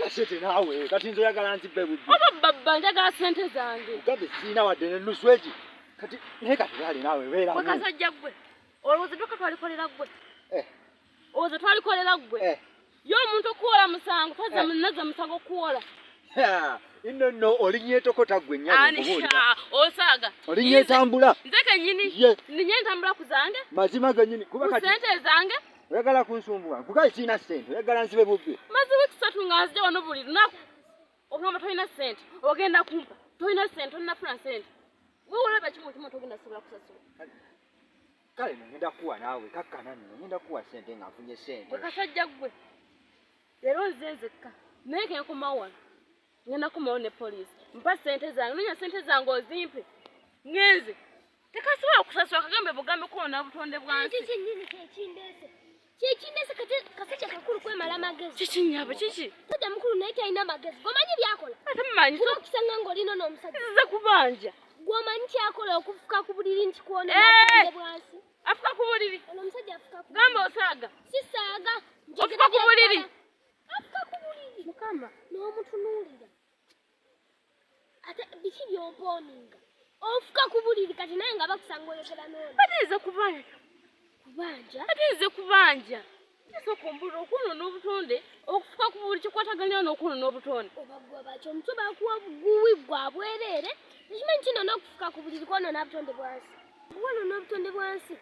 Sina sente nawe kati nzoyagala nzibbe budde. Oba baba njagala sente zange. Gabe sina wadde ne nusu egi. Kati naye kati yali nawe beera. Gwe kasajja gwe. Olowooza dduka twalikolera gwe. Olowooza twalikolera gwe. Yo omuntu okuwola musango tazza munnaza musango okuwola. No olinyetokota gwe nnyabo Anisha osaaga. Olinyetambula. Nze kennyini. Ninye ntambula ku zange. Mazima gennyini kuba kati. Sente zange. Oyagala kunsumbuwa. Kukayi sina sente. Oyagala nsibe bubbi. Maze wiki 3 nga nzija wano buli lunaku. Ogamba tolina sente. Ogenda kumpa. Tolina sente, tonnafuna sente. Wewe olaba kimu kimu togenda sobola kusasula. Kale ngenda kuwa naawe kakkana nno ngenda kuwa sente nga nfunye sente. Gwe kasajja gwe. Leero nze nzekka. Naye kenkomawo wano. Ngenda kumawo ne poliisi. Mpa sente zange. Nenya sente zange ozimpe. Ngenze. Tekasobola kusasula kagambe bugambe kwona butonde bwansi. Kyekindese kasajja kakulu kwemala amagezi. Kiki nnyabo kiki? Sajja mukulu naye talina amagezi. Gw'omanyi byakola? Ate mumanyi. Okisanga ng'olina n'omusajja. Nze kubanja. Gw'omanyi kyakola okufuka ku buliri nti kwona n'atonde bwansi. Afuka ku buliri. Ono omusajja afuka ku buliri. Gamba osaaga. Sisaaga. Ofuka ku buliri. Afuka ku buliri. Mukama. N'omutunuulira. Ate biki by'ompooninga? Ofuka ku buliri kati naye nga bakusanga oyogera n'ono. Ate kubanja. Kubanja? Ate kubanja. Soko mbulu okuno n'obutonde okufuka ku buli kikwataganya n'okuno n'obutonde. Obagwa bakyo omutu bakuwa buguwi bwa bwerere. Ekimanyi kino n'okufuka ku buliri kwano n'obutonde bwansi. Wano n'obutonde bwansi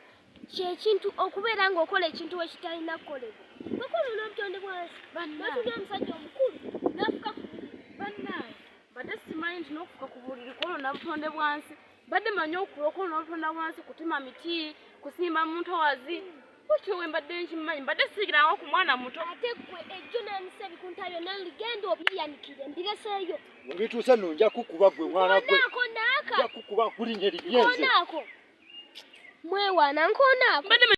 kyekintu okubeera ng'okola ekintu wekitalina kukolebwa. Bakola n'obutonde bwansi. Batulira omusajja omukulu n'afuka ku buliri. Bannaye badde simanyi nti n'okufuka ku buliri kwano n'obutonde bwansi. Badde manyi okulokola n'obutonde bwansi kutima miti, kusimba mu ntowazi. Kutyo we mbadde nkimanyi mbadde siigirawo ku mwana muto. Ate ggwe ejjo n'emisa ebikuntabyo naligenda obyeyanikire mbireseeyo. Bituuse nno nja kukuba ggwe mwana gwe. Nkonaako naaka. Nja kukuba kulinnya libyenze. Nkonaako. Mwewaana nkonaako.